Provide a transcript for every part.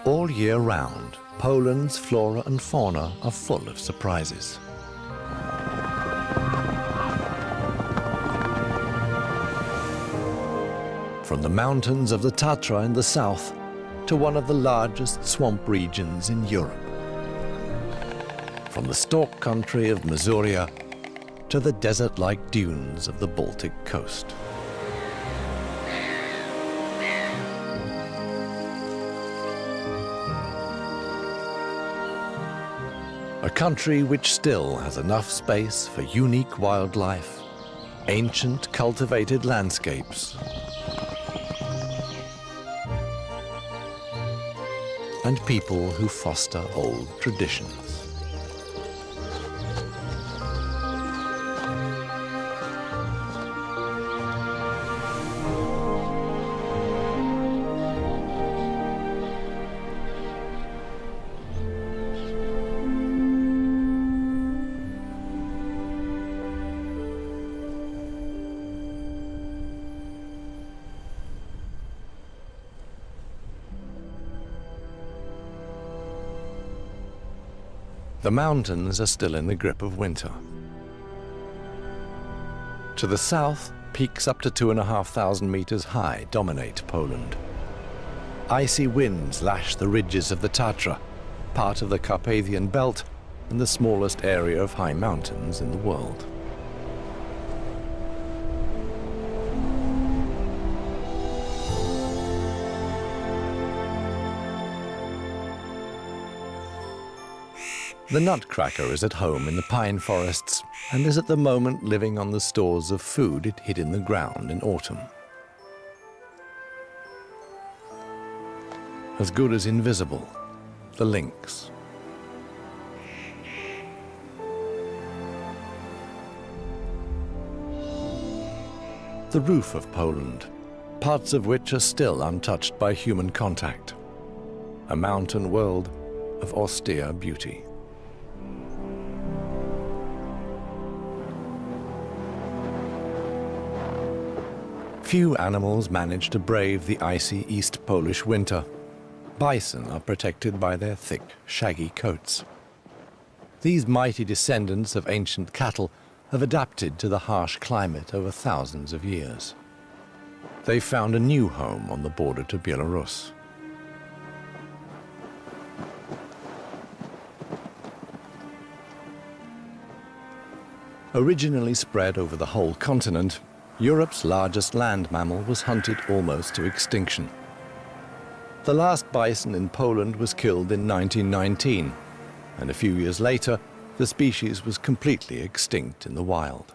All year round, Poland's flora and fauna are full of surprises. From the mountains of the Tatra in the south to one of the largest swamp regions in Europe. From the stork country of Masuria to the desert-like dunes of the Baltic coast. A country which still has enough space for unique wildlife, ancient cultivated landscapes, and people who foster old traditions. The mountains are still in the grip of winter. To the south, peaks up to 2,500 meters high dominate Poland. Icy winds lash the ridges of the Tatra, part of the Carpathian Belt and the smallest area of high mountains in the world. The nutcracker is at home in the pine forests and is at the moment living on the stores of food it hid in the ground in autumn. As good as invisible, the lynx. The roof of Poland, parts of which are still untouched by human contact. A mountain world of austere beauty. Few animals manage to brave the icy East Polish winter. Bison are protected by their thick, shaggy coats. These mighty descendants of ancient cattle have adapted to the harsh climate over thousands of years. They've found a new home on the border to Belarus. Originally spread over the whole continent, Europe's largest land mammal was hunted almost to extinction. The last bison in Poland was killed in 1919, and a few years later, the species was completely extinct in the wild.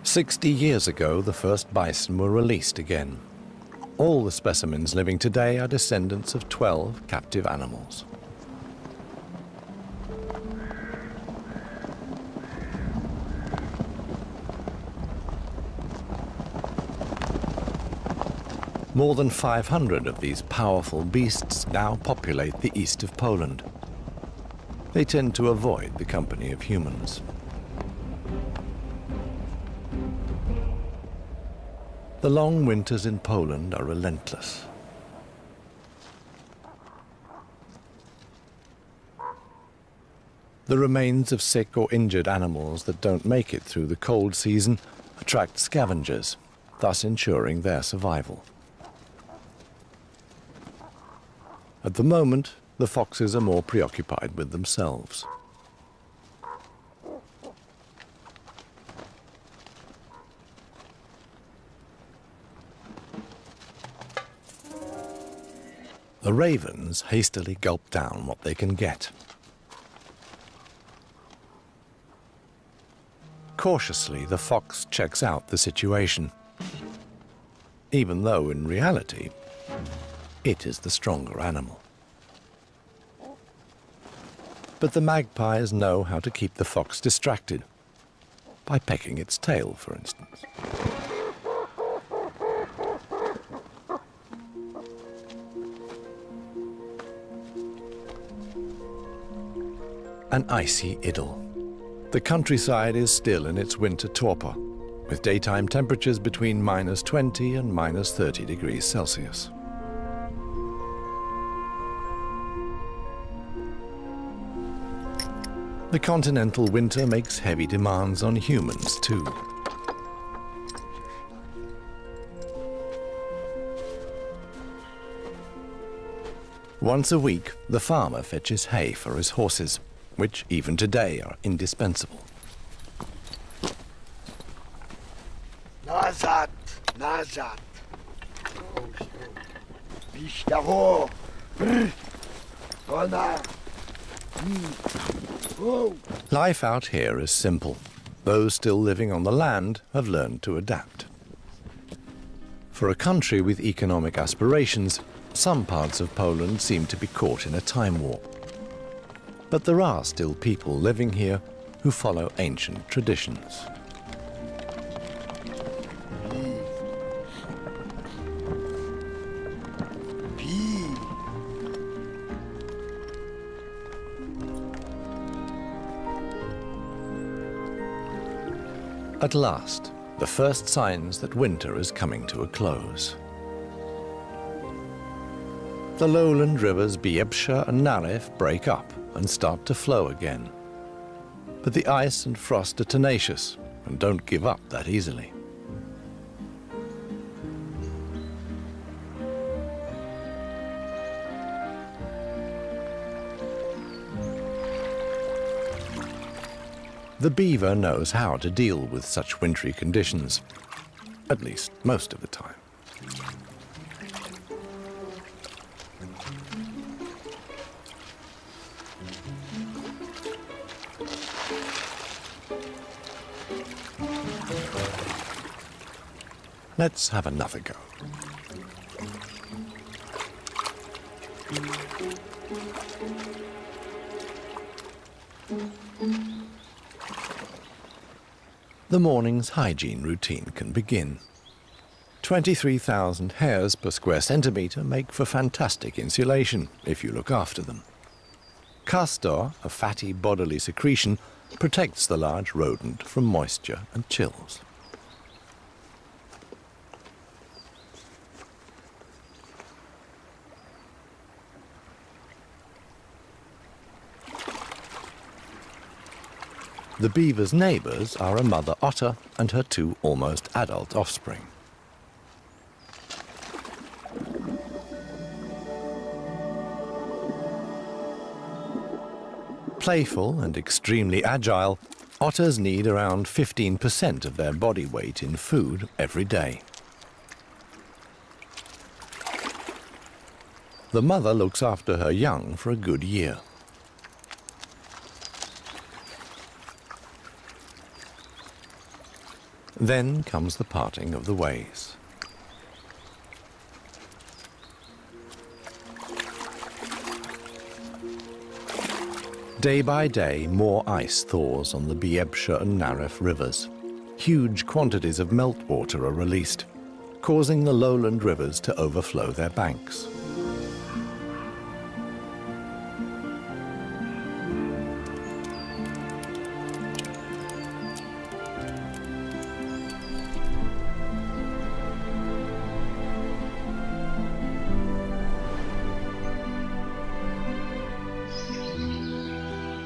"60 years ago, the first bison were released again. All the specimens living today are descendants of 12 captive animals. More than 500 of these powerful beasts now populate the east of Poland. They tend to avoid the company of humans. The long winters in Poland are relentless. The remains of sick or injured animals that don't make it through the cold season attract scavengers, thus ensuring their survival. At the moment, the foxes are more preoccupied with themselves. The ravens hastily gulp down what they can get. Cautiously, the fox checks out the situation, even though in reality, it is the stronger animal. But the magpies know how to keep the fox distracted, by pecking its tail, for instance. an icy idyll. The countryside is still in its winter torpor, with daytime temperatures between -20 and -30 degrees Celsius. The continental winter makes heavy demands on humans too. Once a week, the farmer fetches hay for his horses, which even today are indispensable. Nazad, Nazad. Nicht hoch. Life out here is simple. Those still living on the land have learned to adapt. For a country with economic aspirations, some parts of Poland seem to be caught in a time warp. But there are still people living here who follow ancient traditions. At last, the first signs that winter is coming to a close. The lowland rivers Biebsza and Narew break up and start to flow again. But the ice and frost are tenacious and don't give up that easily. The beaver knows how to deal with such wintry conditions, at least most of the time. Let's have another go. The morning's hygiene routine can begin. 23,000 hairs per square centimetre make for fantastic insulation if you look after them. Castor, a fatty bodily secretion, protects the large rodent from moisture and chills. The beaver's neighbours are a mother otter and her two almost adult offspring. Playful and extremely agile, otters need around 15% of their body weight in food every day. The mother looks after her young for a good year. Then comes the parting of the ways. Day by day, more ice thaws on the Biebsza and Narew rivers. Huge quantities of meltwater are released, causing the lowland rivers to overflow their banks.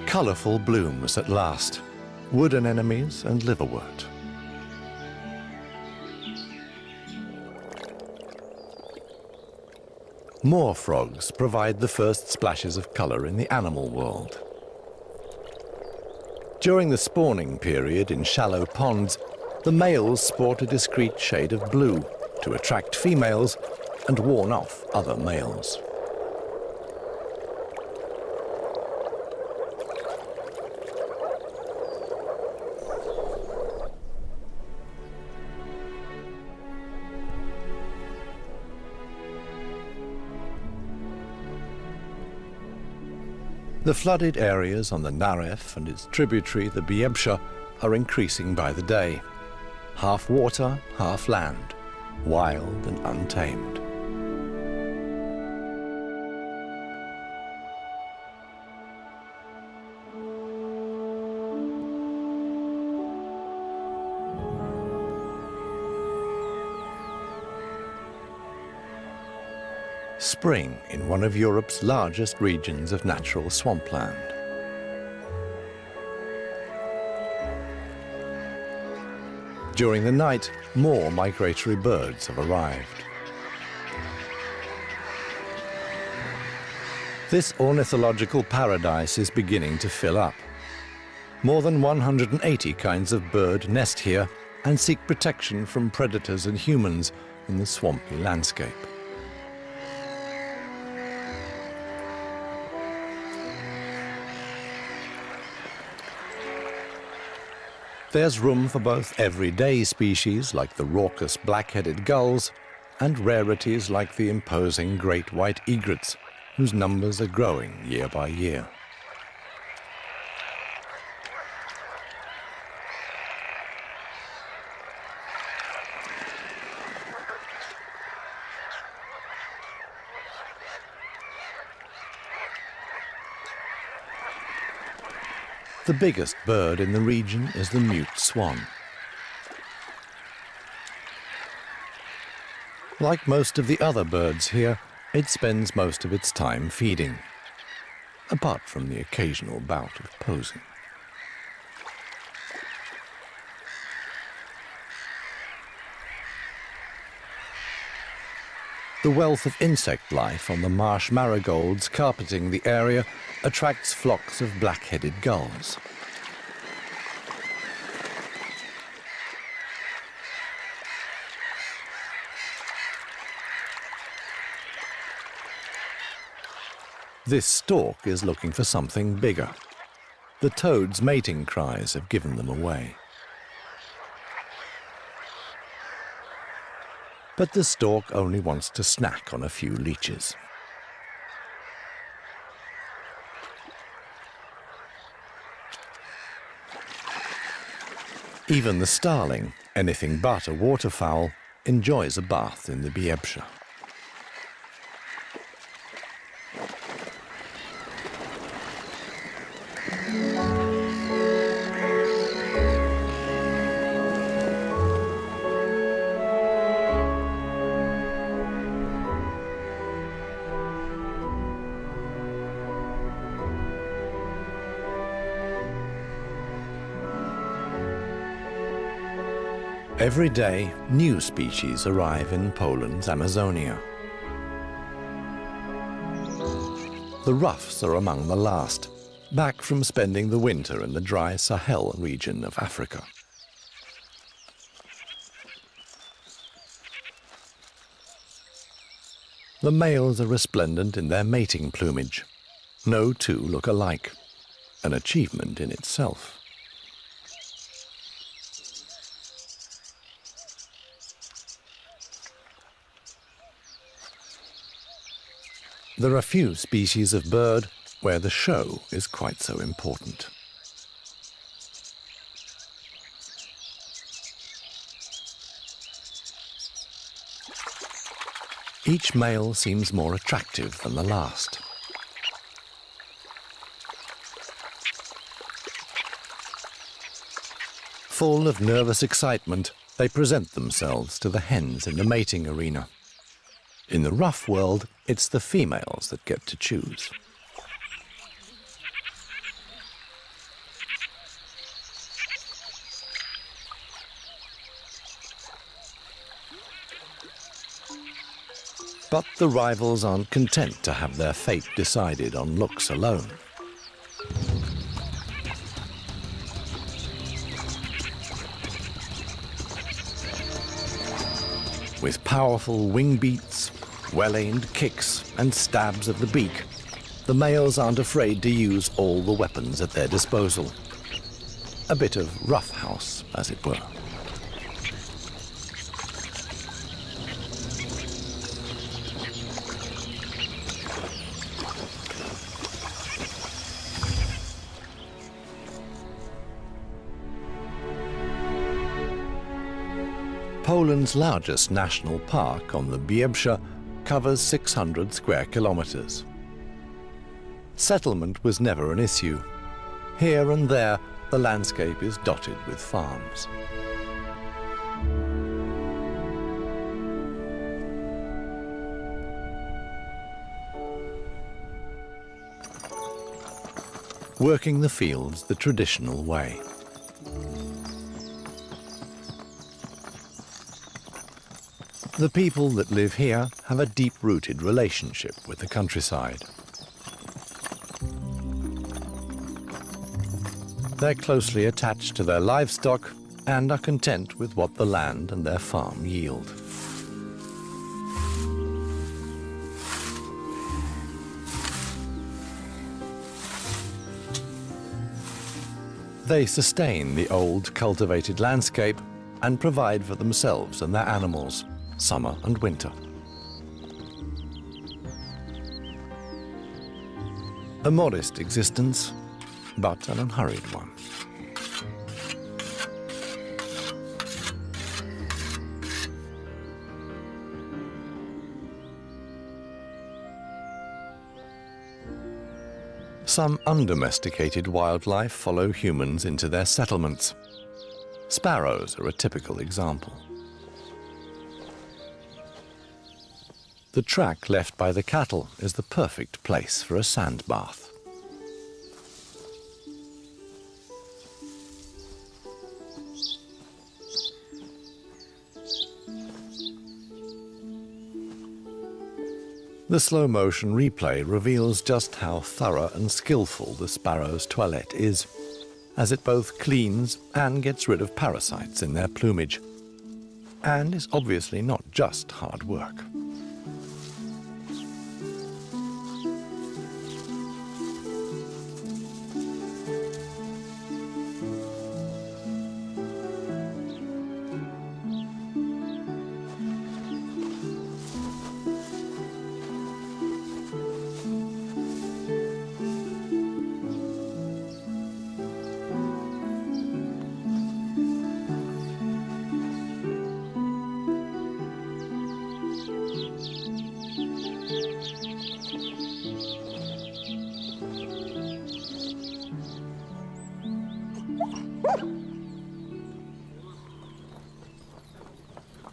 Colourful blooms at last, wood anemones and liverwort. Moor frogs provide the first splashes of colour in the animal world. During the spawning period in shallow ponds, the males sport a discreet shade of blue to attract females and warn off other males. The flooded areas on the Narew and its tributary, the Biebsza, are increasing by the day. Half water, half land, wild and untamed. spring in one of Europe's largest regions of natural swampland. During the night, more migratory birds have arrived. This ornithological paradise is beginning to fill up. More than 180 kinds of bird nest here and seek protection from predators and humans in the swampy landscape. There's room for both everyday species like the raucous black-headed gulls and rarities like the imposing great white egrets, whose numbers are growing year by year. The biggest bird in the region is the mute swan. Like most of the other birds here, it spends most of its time feeding, apart from the occasional bout of posing. The wealth of insect life on the marsh marigolds carpeting the area attracts flocks of black-headed gulls. This stork is looking for something bigger. The toad's mating cries have given them away. But the stork only wants to snack on a few leeches. Even the starling, anything but a waterfowl, enjoys a bath in the Biebsche. Every day, new species arrive in Poland's Amazonia. The ruffs are among the last, back from spending the winter in the dry Sahel region of Africa. The males are resplendent in their mating plumage. No two look alike, an achievement in itself. There are few species of bird where the show is quite so important. Each male seems more attractive than the last. Full of nervous excitement, they present themselves to the hens in the mating arena. In the rough world, it's the females that get to choose. But the rivals aren't content to have their fate decided on looks alone. With powerful wing beats, well-aimed kicks and stabs of the beak, the males aren't afraid to use all the weapons at their disposal. A bit of roughhouse, as it were. Poland's largest national park on the Biebsche covers 600 square kilometers. Settlement was never an issue. Here and there, the landscape is dotted with farms. working the fields the traditional way. The people that live here have a deep-rooted relationship with the countryside. They're closely attached to their livestock and are content with what the land and their farm yield. They sustain the old cultivated landscape and provide for themselves and their animals, summer and winter. A modest existence, but an unhurried one. Some undomesticated wildlife follow humans into their settlements. Sparrows are a typical example. The track left by the cattle is the perfect place for a sand bath. The slow-motion replay reveals just how thorough and skillful the sparrow's toilette is, as it both cleans and gets rid of parasites in their plumage, and is obviously not just hard work.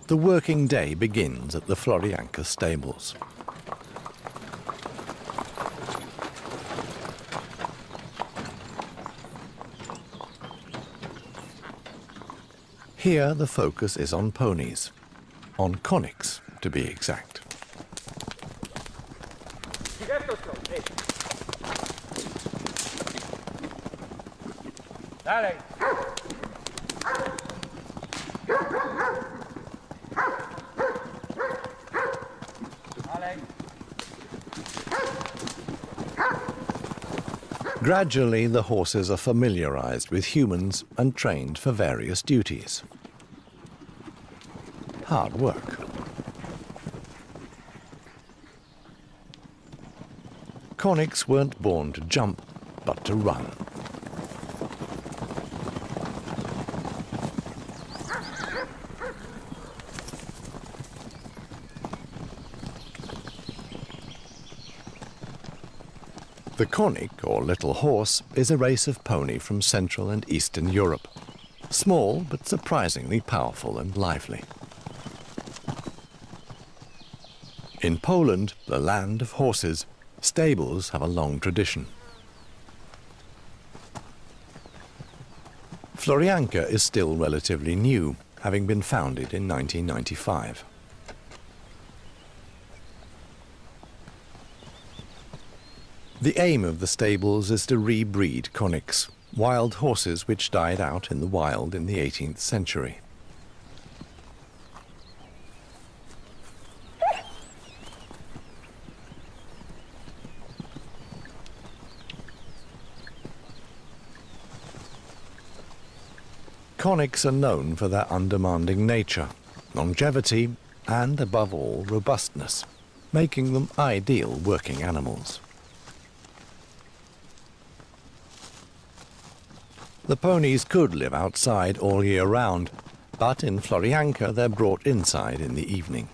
The working day begins at the Florianka stables. Here the focus is on ponies, on Konix to be exact. Gradually, the horses are familiarized with humans and trained for various duties. Hard work. Konix weren't born to jump, but to run. The Konik, or little horse, is a race of pony from Central and Eastern Europe. Small, but surprisingly powerful and lively. In Poland, the land of horses, stables have a long tradition. Florianka is still relatively new, having been founded in 1995. The aim of the stables is to rebreed Konix, wild horses which died out in the wild in the 18th century. Konix are known for their undemanding nature, longevity, and above all, robustness, making them ideal working animals. The ponies could live outside all year round, but in Florianka they're brought inside in the evening.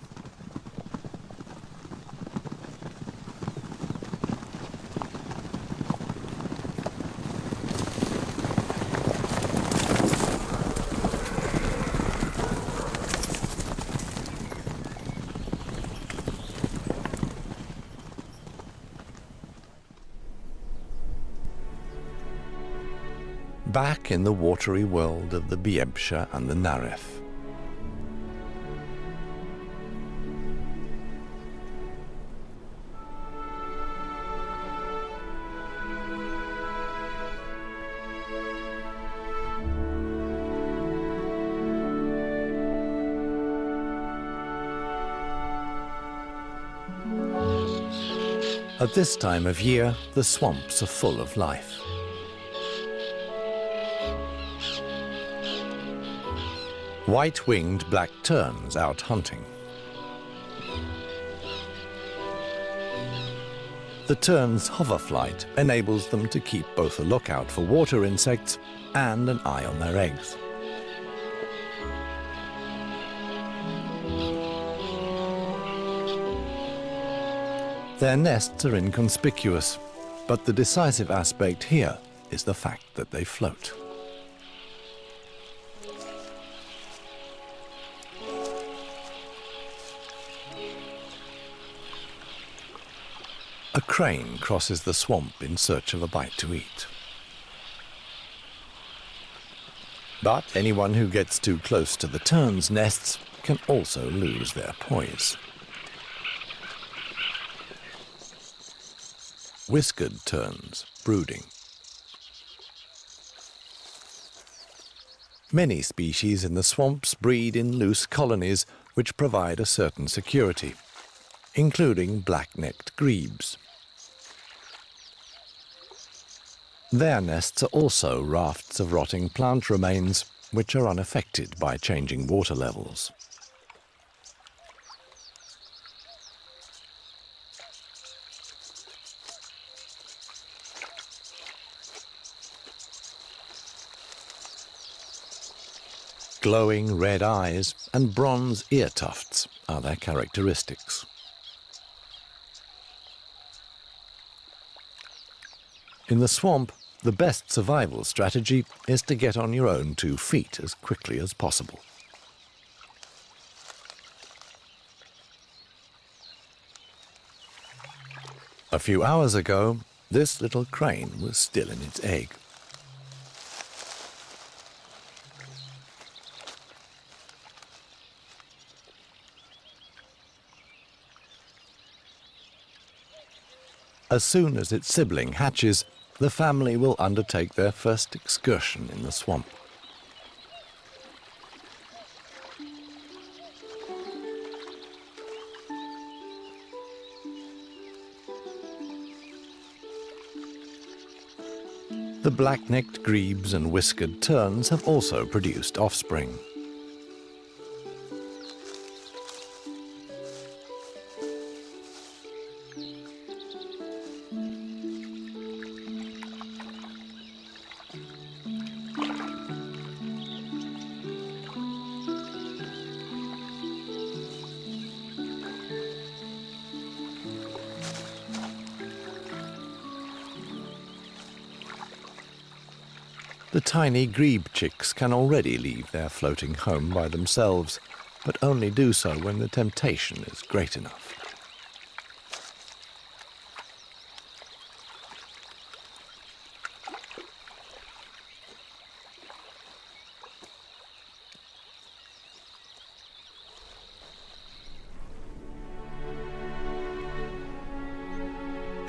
back in the watery world of the Biebsha and the Naref. At this time of year, the swamps are full of life. White-winged black terns out hunting. The tern's hover flight enables them to keep both a lookout for water insects and an eye on their eggs. Their nests are inconspicuous, but the decisive aspect here is the fact that they float. A crane crosses the swamp in search of a bite to eat. But anyone who gets too close to the tern's nests can also lose their poise. Whiskered terns brooding. Many species in the swamps breed in loose colonies which provide a certain security, including black-necked grebes. Their nests are also rafts of rotting plant remains which are unaffected by changing water levels. Glowing red eyes and bronze ear tufts are their characteristics. In the swamp, the best survival strategy is to get on your own 2 feet as quickly as possible. A few hours ago, this little crane was still in its egg. As soon as its sibling hatches, the family will undertake their first excursion in the swamp. The black-necked grebes and whiskered terns have also produced offspring. The tiny grebe chicks can already leave their floating home by themselves, but only do so when the temptation is great enough.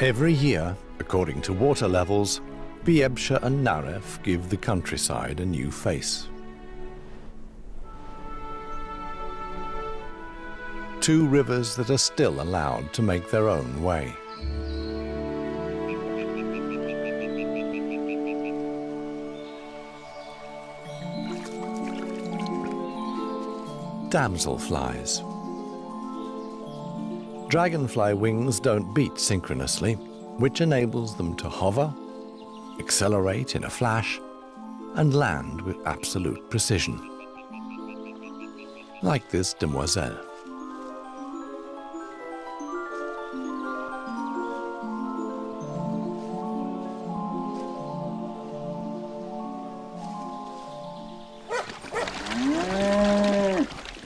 Every year, according to water levels, Biebsha and Naref give the countryside a new face. 2 rivers that are still allowed to make their own way. Damselflies. Dragonfly wings don't beat synchronously, which enables them to hover, accelerate in a flash, and land with absolute precision. Like this demoiselle.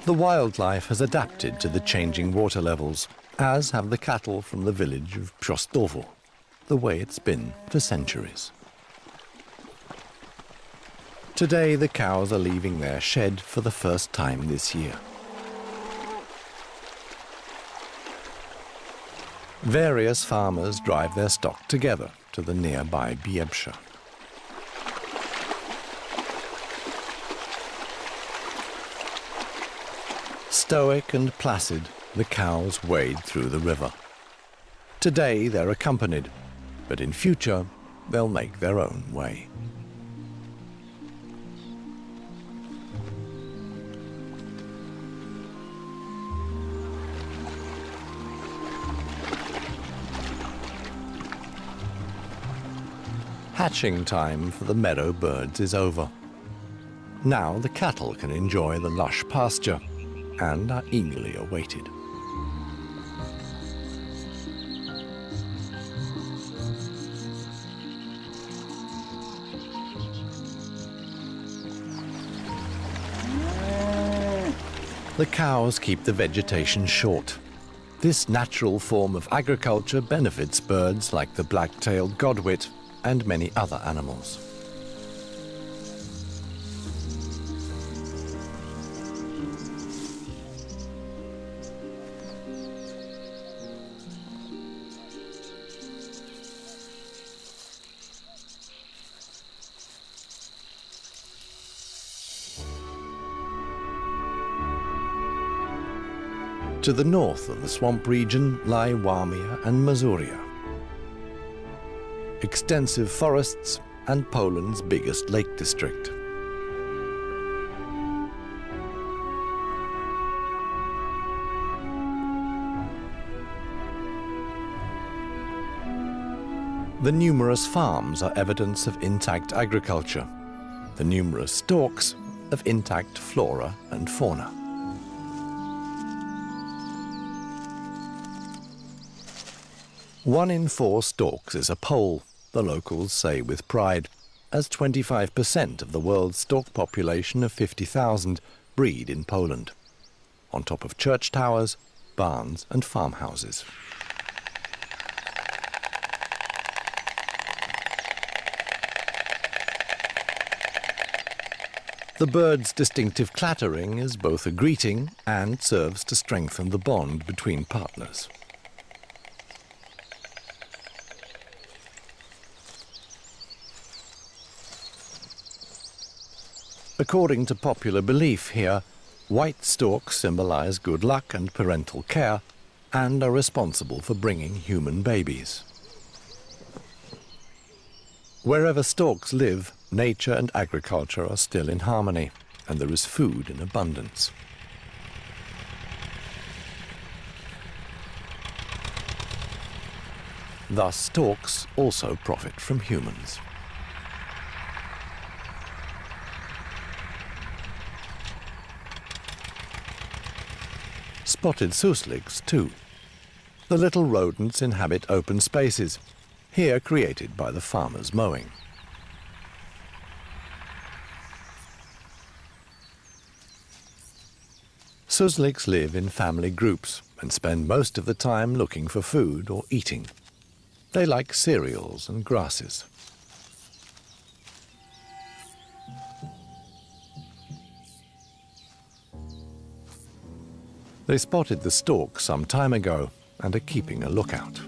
The wildlife has adapted to the changing water levels, as have the cattle from the village of Pszostowo, the way it's been for centuries. Today the cows are leaving their shed for the first time this year. Various farmers drive their stock together to the nearby Biebsche. Stoic and placid, the cows wade through the river. Today they're accompanied, but in future they'll make their own way. Hatching time for the meadow birds is over. Now the cattle can enjoy the lush pasture and are eagerly awaited. The cows keep the vegetation short. This natural form of agriculture benefits birds like the black-tailed godwit and many other animals. To the north of the swamp region lie Warmia and Masuria, extensive forests and Poland's biggest lake district. The numerous farms are evidence of intact agriculture, the numerous stalks of intact flora and fauna. One in 4 storks is a Pole, the locals say with pride, as 25% of the world's stork population of 50,000 breed in Poland, on top of church towers, barns and farmhouses. The bird's distinctive clattering is both a greeting and serves to strengthen the bond between partners. According to popular belief here, white storks symbolize good luck and parental care and are responsible for bringing human babies. Wherever storks live, nature and agriculture are still in harmony, and there is food in abundance. Thus, storks also profit from humans. Spotted susliks too. The little rodents inhabit open spaces, here created by the farmer's mowing. Susliks live in family groups and spend most of the time looking for food or eating. They like cereals and grasses. They spotted the stork some time ago and are keeping a lookout.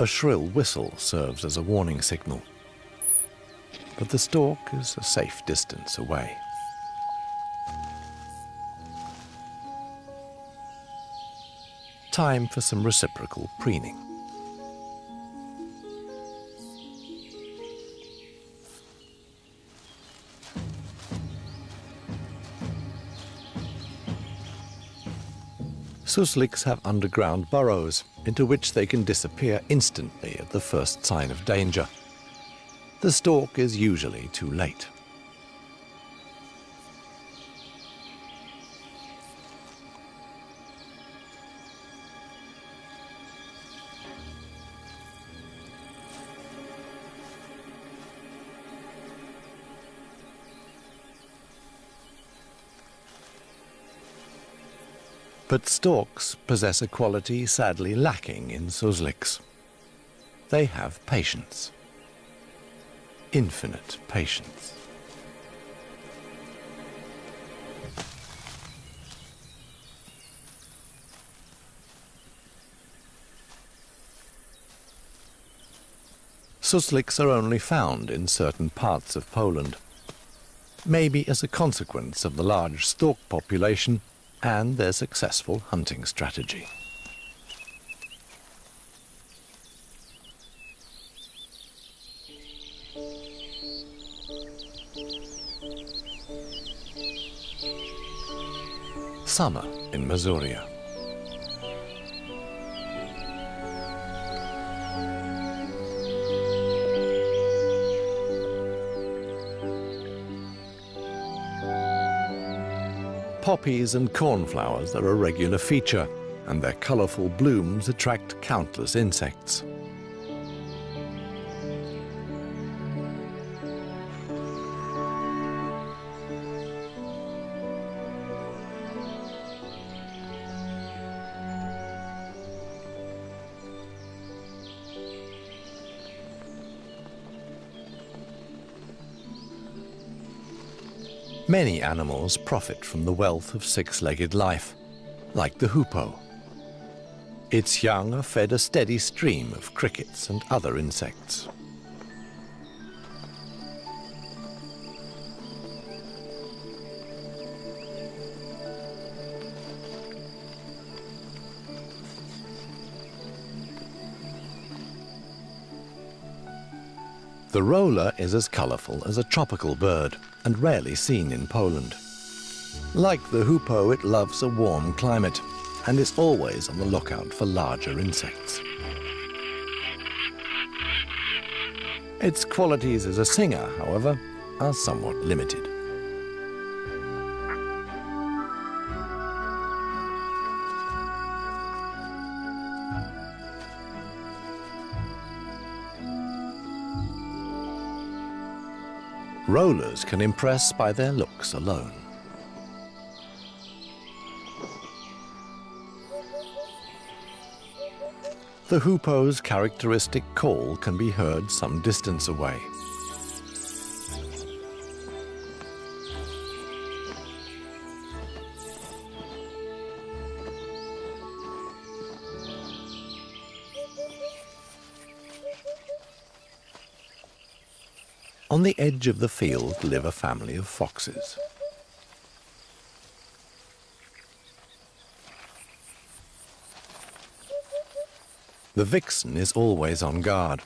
A shrill whistle serves as a warning signal, but the stork is a safe distance away. Time for some reciprocal preening. Susliks have underground burrows into which they can disappear instantly at the first sign of danger. The stork is usually too late. But storks possess a quality sadly lacking in susliks. They have patience. Infinite patience. Susliks are only found in certain parts of Poland, maybe as a consequence of the large stork population and their successful hunting strategy. Summer in Masuria. Poppies and cornflowers are a regular feature, and their colourful blooms attract countless insects. Many animals profit from the wealth of six-legged life, like the hoopoe. Its young are fed a steady stream of crickets and other insects. The roller is as colourful as a tropical bird and rarely seen in Poland. Like the hoopoe, it loves a warm climate and is always on the lookout for larger insects. Its qualities as a singer, however, are somewhat limited. Rollers can impress by their looks alone. The hoopoe's characteristic call can be heard some distance away. On the edge of the field live a family of foxes. The vixen is always on guard,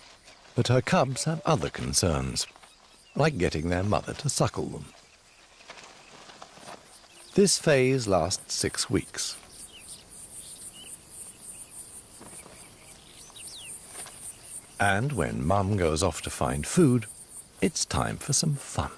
but her cubs have other concerns, like getting their mother to suckle them. This phase lasts 6 weeks. And when Mum goes off to find food, it's time for some fun.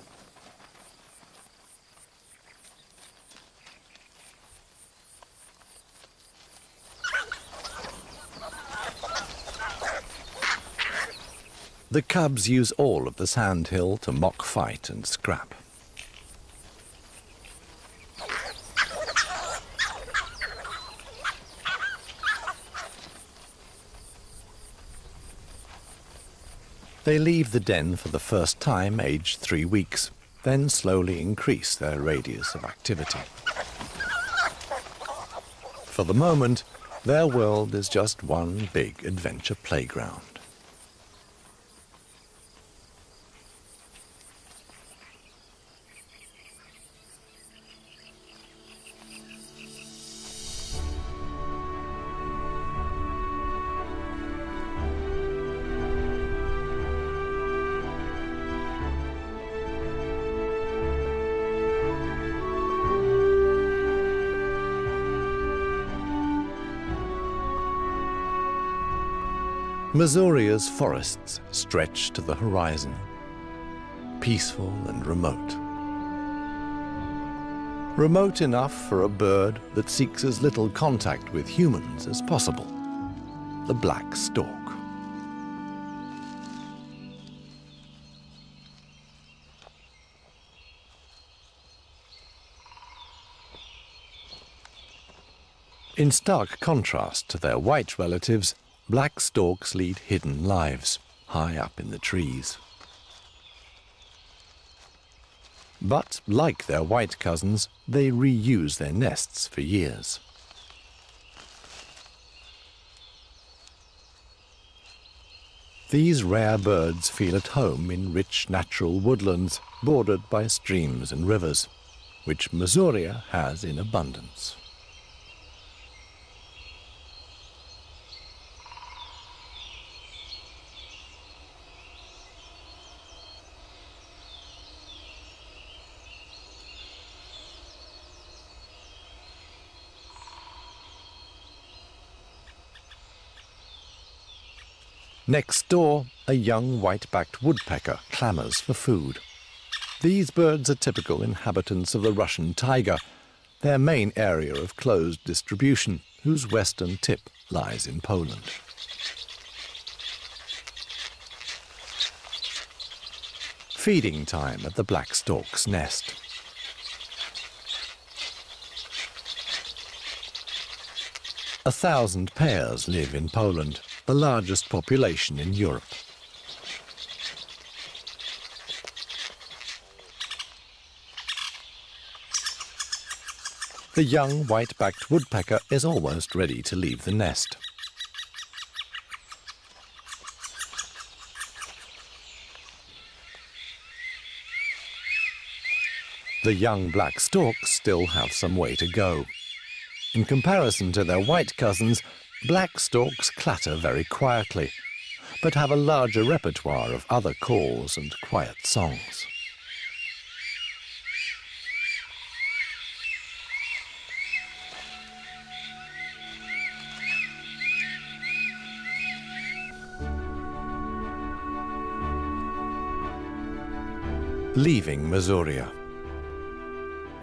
The cubs use all of the sandhill to mock fight and scrap. They leave the den for the first time aged 3 weeks, then slowly increase their radius of activity. For the moment, their world is just one big adventure playground. Masuria's forests stretch to the horizon, peaceful and remote. Remote enough for a bird that seeks as little contact with humans as possible, the black stork. In stark contrast to their white relatives, black storks lead hidden lives, high up in the trees. But, like their white cousins, they reuse their nests for years. These rare birds feel at home in rich natural woodlands bordered by streams and rivers, which Masuria has in abundance. Next door, a young white-backed woodpecker clamours for food. These birds are typical inhabitants of the Russian taiga, their main area of closed distribution, whose western tip lies in Poland. Feeding time at the black stork's nest. A 1,000 pairs live in Poland, the largest population in Europe. The young white-backed woodpecker is almost ready to leave the nest. The young black storks still have some way to go. In comparison to their white cousins, black storks clatter very quietly, but have a larger repertoire of other calls and quiet songs. Leaving Masuria.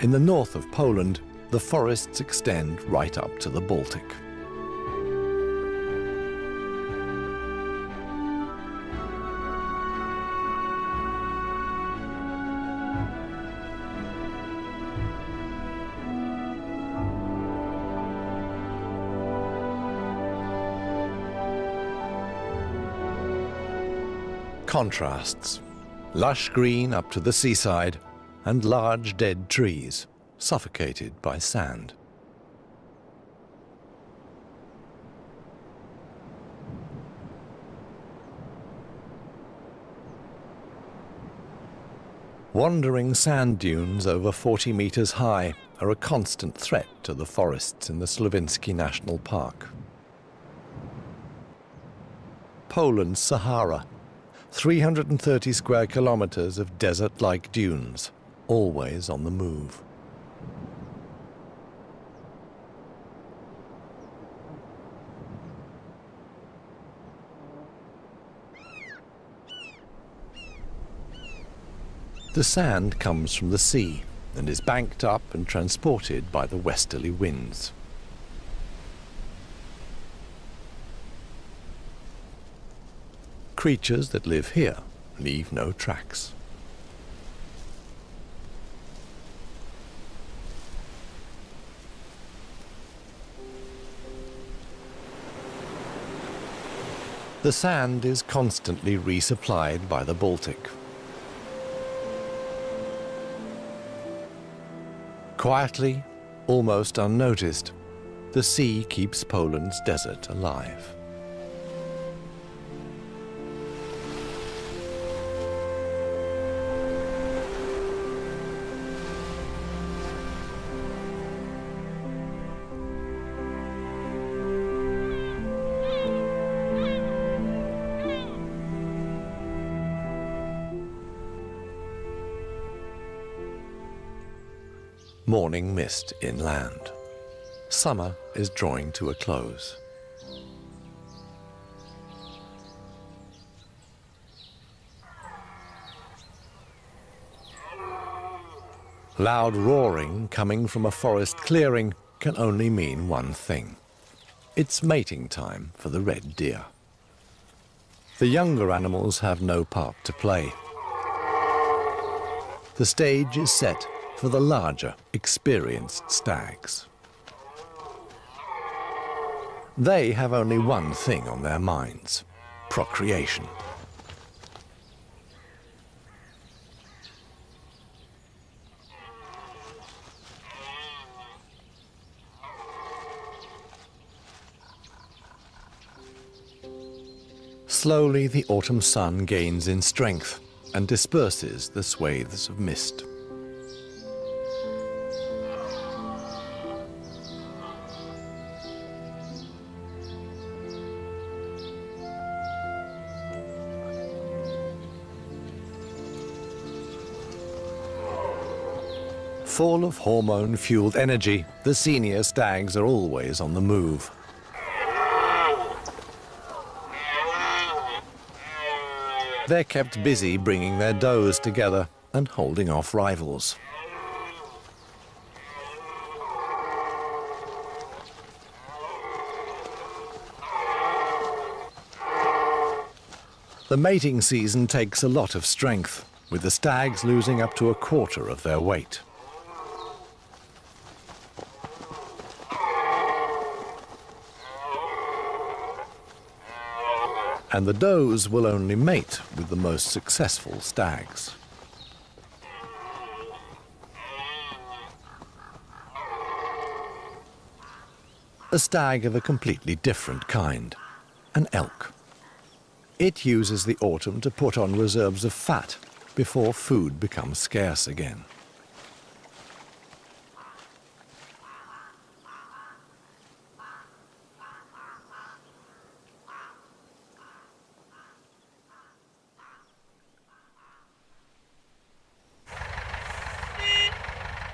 In the north of Poland, the forests extend right up to the Baltic. Contrasts. Lush green up to the seaside, and large dead trees, suffocated by sand. Wandering sand dunes over 40 meters high are a constant threat to the forests in the Slovinsky National Park. Poland's Sahara, 330 square kilometers of desert-like dunes, always on the move. The sand comes from the sea and is banked up and transported by the westerly winds. Creatures that live here leave no tracks. The sand is constantly resupplied by the Baltic. Quietly, almost unnoticed, the sea keeps Poland's desert alive. Morning mist inland. Summer is drawing to a close. Loud roaring coming from a forest clearing can only mean one thing. It's mating time for the red deer. The younger animals have no part to play. The stage is set for the larger, experienced stags. They have only one thing on their minds: procreation. Slowly, the autumn sun gains in strength and disperses the swathes of mist. Full of hormone-fueled energy, the senior stags are always on the move. They're kept busy bringing their does together and holding off rivals. The mating season takes a lot of strength, with the stags losing up to a quarter of their weight. And the does will only mate with the most successful stags. A stag of a completely different kind, an elk. It uses the autumn to put on reserves of fat before food becomes scarce again.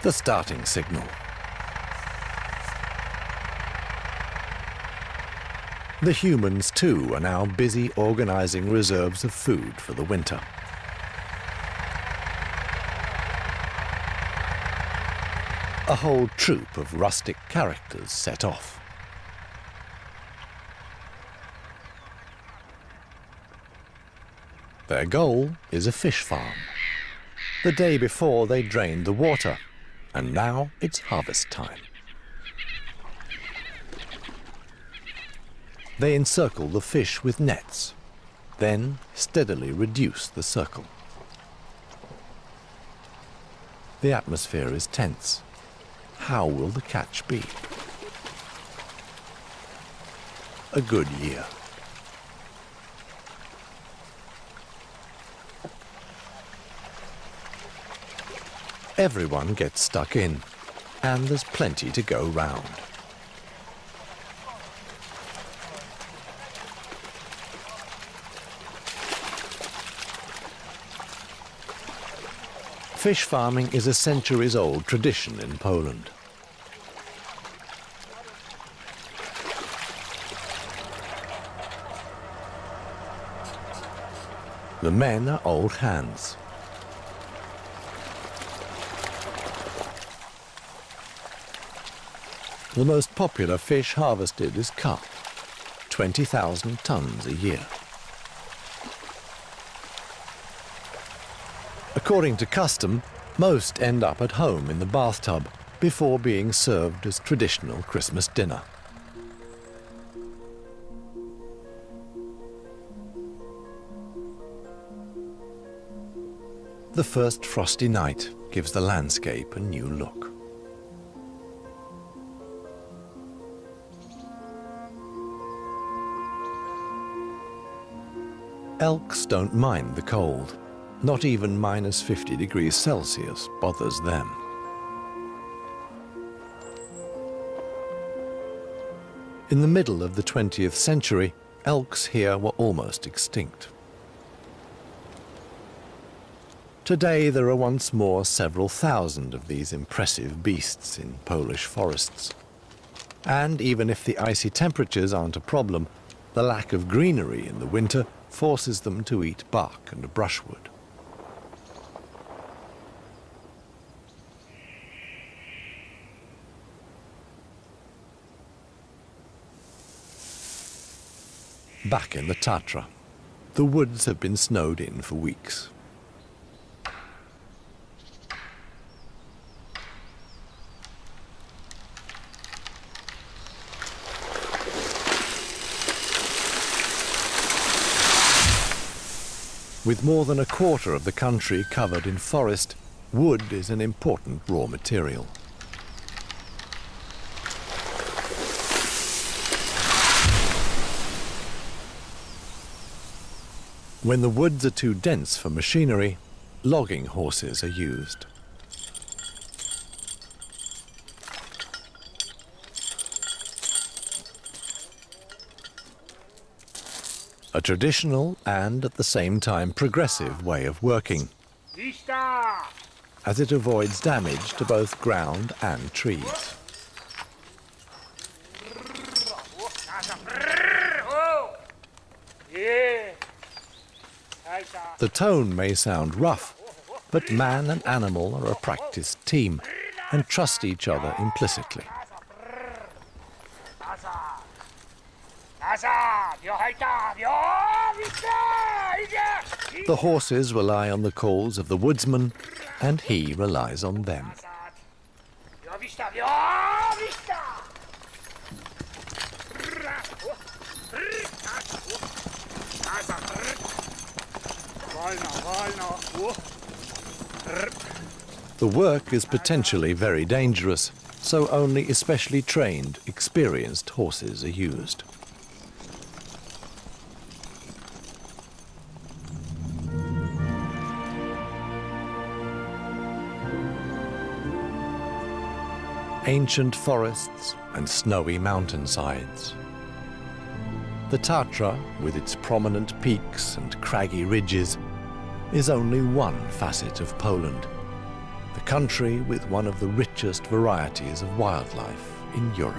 The starting signal. The humans, too, are now busy organizing reserves of food for the winter. A whole troop of rustic characters set off. Their goal is a fish farm. The day before, they drained the water, and now it's harvest time. They encircle the fish with nets, then steadily reduce the circle. The atmosphere is tense. How will the catch be? A good year. Everyone gets stuck in, and there's plenty to go round. Fish farming is a centuries-old tradition in Poland. The men are old hands. The most popular fish harvested is carp, 20,000 tons a year. According to custom, most end up at home in the bathtub before being served as traditional Christmas dinner. The first frosty night gives the landscape a new look. Elks don't mind the cold. Not even minus 50 degrees Celsius bothers them. In the middle of the 20th century, elks here were almost extinct. Today there are once more several thousand of these impressive beasts in Polish forests. And even if the icy temperatures aren't a problem, the lack of greenery in the winter forces them to eat bark and brushwood. Back in the Tatra, the woods have been snowed in for weeks. With more than a quarter of the country covered in forest, wood is an important raw material. When the woods are too dense for machinery, logging horses are used. A traditional and, at the same time, progressive way of working, as it avoids damage to both ground and trees. The tone may sound rough, but man and animal are a practiced team and trust each other implicitly. The horses rely on the calls of the woodsman, and he relies on them. The work is potentially very dangerous, so only especially trained, experienced horses are used. Ancient forests and snowy mountainsides. The Tatra, with its prominent peaks and craggy ridges, is only one facet of Poland, the country with one of the richest varieties of wildlife in Europe.